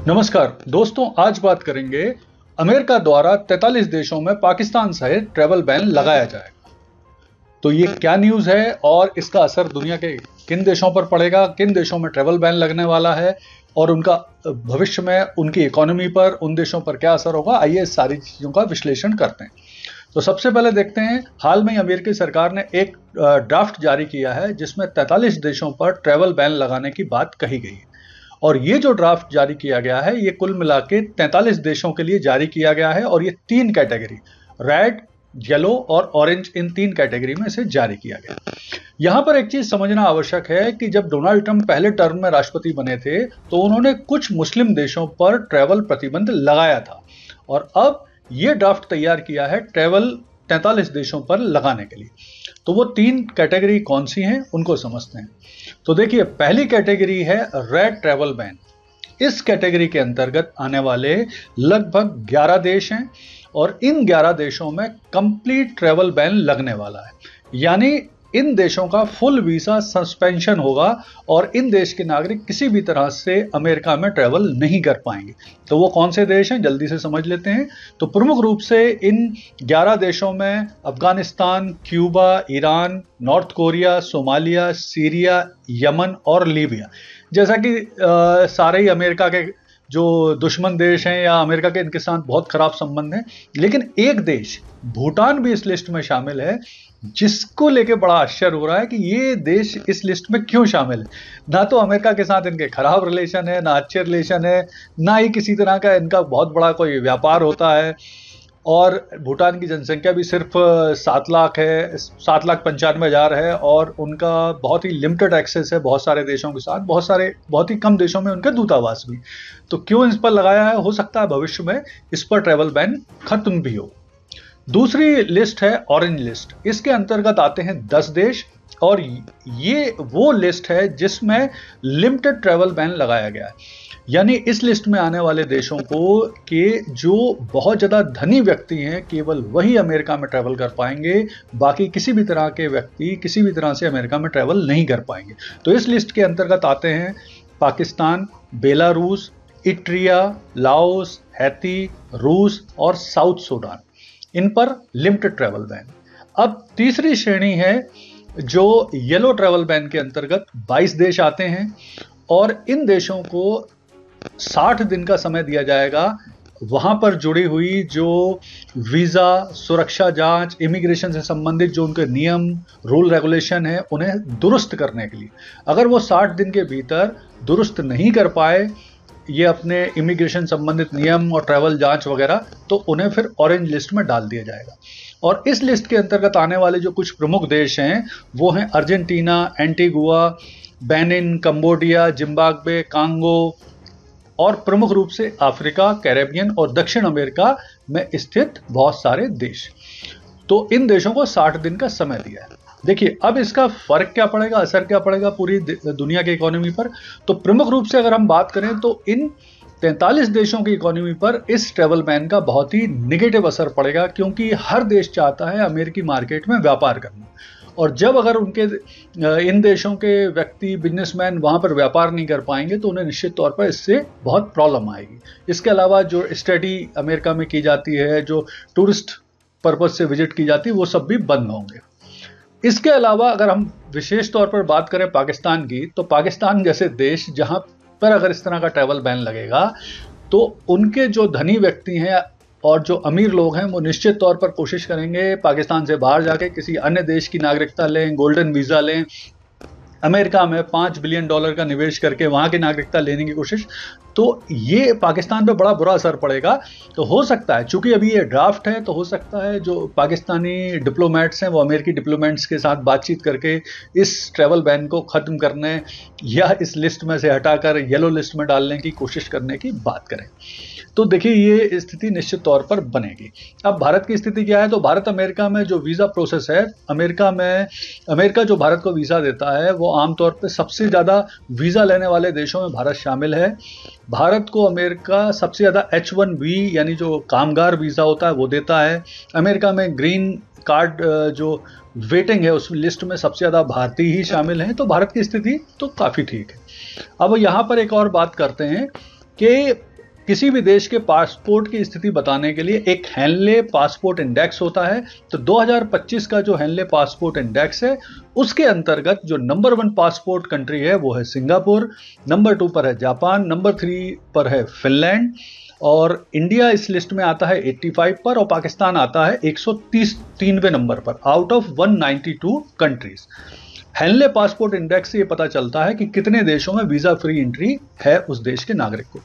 नमस्कार दोस्तों, आज बात करेंगे अमेरिका द्वारा 43 देशों में पाकिस्तान सहित ट्रैवल बैन लगाया जाएगा। तो ये क्या न्यूज़ है और इसका असर दुनिया के किन देशों पर पड़ेगा, किन देशों में ट्रैवल बैन लगने वाला है और उनका भविष्य में उनकी इकोनॉमी पर, उन देशों पर क्या असर होगा, आइए इस सारी चीज़ों का विश्लेषण करते हैं। तो सबसे पहले देखते हैं, हाल में अमेरिकी सरकार ने एक ड्राफ्ट जारी किया है जिसमें 43 देशों पर ट्रैवल बैन लगाने की बात कही गई है। और ये जो ड्राफ्ट जारी किया गया है ये कुल मिला के 43 देशों के लिए जारी किया गया है और ये 3 कैटेगरी, रेड, येलो और ऑरेंज, इन 3 कैटेगरी में इसे जारी किया गया। यहां पर एक चीज समझना आवश्यक है कि जब डोनाल्ड ट्रंप पहले टर्म में राष्ट्रपति बने थे तो उन्होंने कुछ मुस्लिम देशों पर ट्रैवल प्रतिबंध लगाया था और अब ये ड्राफ्ट तैयार किया है ट्रैवल 43 देशों पर लगाने के लिए। तो वो 3 कैटेगरी कौन सी हैं उनको समझते हैं। तो देखिए, पहली कैटेगरी है रेड ट्रैवल बैन। इस कैटेगरी के अंतर्गत आने वाले लगभग 11 देश हैं और इन 11 देशों में कंप्लीट ट्रैवल बैन लगने वाला है, यानी इन देशों का फुल वीजा सस्पेंशन होगा और इन देश के नागरिक किसी भी तरह से अमेरिका में ट्रैवल नहीं कर पाएंगे। तो वो कौन से देश हैं जल्दी से समझ लेते हैं। तो प्रमुख रूप से इन 11 देशों में Afghanistan, Cuba, Iran, north Korea, Somalia, Syria, Yemen और लीबिया, जैसा कि सारे ही अमेरिका के जो दुश्मन देश हैं या अमेरिका के इनके साथ बहुत खराब संबंध हैं। लेकिन एक देश भूटान भी इस लिस्ट में शामिल है, जिसको लेके बड़ा आश्चर्य हो रहा है कि ये देश इस लिस्ट में क्यों शामिल है। ना तो अमेरिका के साथ इनके खराब रिलेशन है, ना अच्छे रिलेशन है, ना ही किसी तरह का इनका बहुत बड़ा कोई व्यापार होता है। और भूटान की जनसंख्या भी सिर्फ 7 लाख है, 7,95,000 है और उनका बहुत ही लिमिटेड एक्सेस है बहुत सारे देशों के साथ, बहुत ही कम देशों में उनका दूतावास भी। तो क्यों इस पर लगाया है, हो सकता है भविष्य में इस पर ट्रैवल बैन खत्म भी हो। दूसरी लिस्ट है ऑरेंज लिस्ट। इसके अंतर्गत आते हैं 10 देश और ये वो लिस्ट है जिसमें लिमिटेड ट्रैवल बैन लगाया गया है, यानी इस लिस्ट में आने वाले देशों को के जो बहुत ज़्यादा धनी व्यक्ति हैं केवल वही अमेरिका में ट्रैवल कर पाएंगे, बाकी किसी भी तरह के व्यक्ति किसी भी तरह से अमेरिका में ट्रैवल नहीं कर पाएंगे। तो इस लिस्ट के अंतर्गत आते हैं Pakistan, Belarus, Eritrea, Laos, Haiti, रूस और साउथ सूडान। इन पर लिमिटेड ट्रैवल बैन। अब तीसरी श्रेणी है जो येलो ट्रैवल बैन के अंतर्गत 22 देश आते हैं और इन देशों को 60 दिन का समय दिया जाएगा वहां पर जुड़ी हुई जो वीजा, सुरक्षा जांच, इमिग्रेशन से संबंधित जो उनके नियम, रूल, रेगुलेशन है उन्हें दुरुस्त करने के लिए। अगर वो 60 दिन के भीतर दुरुस्त नहीं कर पाए ये अपने इमिग्रेशन संबंधित नियम और ट्रैवल जांच वगैरह, तो उन्हें फिर ऑरेंज लिस्ट में डाल दिया जाएगा। और इस लिस्ट के अंतर्गत आने वाले जो कुछ प्रमुख देश हैं वो हैं Argentina, Antigua, Benin, Cambodia, Zimbabwe, Congo और प्रमुख रूप से अफ्रीका, कैरेबियन और दक्षिण अमेरिका में स्थित बहुत सारे देश। तो इन देशों को 60 दिन का समय दिया है। देखिए, अब इसका फर्क क्या पड़ेगा, असर क्या पड़ेगा पूरी दुनिया की इकोनॉमी पर। तो प्रमुख रूप से अगर हम बात करें तो इन 43 देशों की इकोनॉमी पर इस ट्रैवल बैन का बहुत ही निगेटिव असर पड़ेगा, क्योंकि हर देश चाहता है अमेरिकी मार्केट में व्यापार करना। और जब अगर उनके इन देशों के व्यक्ति, बिजनेसमैन वहाँ पर व्यापार नहीं कर पाएंगे तो उन्हें निश्चित तौर पर इससे बहुत प्रॉब्लम आएगी। इसके अलावा जो स्टडी अमेरिका में की जाती है, जो टूरिस्ट पर्पज से विजिट की जाती है, वो सब भी बंद होंगे। इसके अलावा अगर हम विशेष तौर पर बात करें पाकिस्तान की, तो पाकिस्तान जैसे देश जहां पर अगर इस तरह का ट्रैवल बैन लगेगा तो उनके जो धनी व्यक्ति हैं और जो अमीर लोग हैं वो निश्चित तौर पर कोशिश करेंगे पाकिस्तान से बाहर जाके किसी अन्य देश की नागरिकता लें, गोल्डन वीज़ा लें, अमेरिका में $5 बिलियन का निवेश करके वहाँ की नागरिकता लेने की कोशिश। तो ये पाकिस्तान पे बड़ा बुरा असर पड़ेगा। तो हो सकता है, चूंकि अभी ये ड्राफ्ट है, तो हो सकता है जो पाकिस्तानी डिप्लोमेट्स हैं वो अमेरिकी डिप्लोमेट्स के साथ बातचीत करके इस ट्रैवल बैन को ख़त्म करने या इस लिस्ट में से हटाकर येलो लिस्ट में डालने की कोशिश करने की बात करें। तो देखिए, ये स्थिति निश्चित तौर पर बनेगी। अब भारत की स्थिति क्या है, तो भारत अमेरिका में जो वीज़ा प्रोसेस है, अमेरिका जो भारत को वीज़ा देता है वो आमतौर पर सबसे ज़्यादा वीज़ा लेने वाले देशों में भारत शामिल है। भारत को अमेरिका सबसे ज़्यादा H1B यानी जो कामगार वीज़ा होता है वो देता है। अमेरिका में ग्रीन कार्ड जो वेटिंग है उस लिस्ट में सबसे ज़्यादा भारतीय ही शामिल हैं। तो भारत की स्थिति तो काफ़ी ठीक है। अब यहाँ पर एक और बात करते हैं कि किसी भी देश के पासपोर्ट की स्थिति बताने के लिए एक हेनले पासपोर्ट इंडेक्स होता है। तो 2025 का जो हेनले पासपोर्ट इंडेक्स है उसके अंतर्गत जो नंबर 1 पासपोर्ट कंट्री है वो है सिंगापुर, नंबर 2 पर है जापान, नंबर 3 पर है फिनलैंड और इंडिया इस लिस्ट में आता है 85 पर और पाकिस्तान आता है 133वें नंबर पर out of 192 countries. Henley passport index से ये पता चलता है कि कितने देशों में वीजा फ्री एंट्री है उस देश के नागरिक को।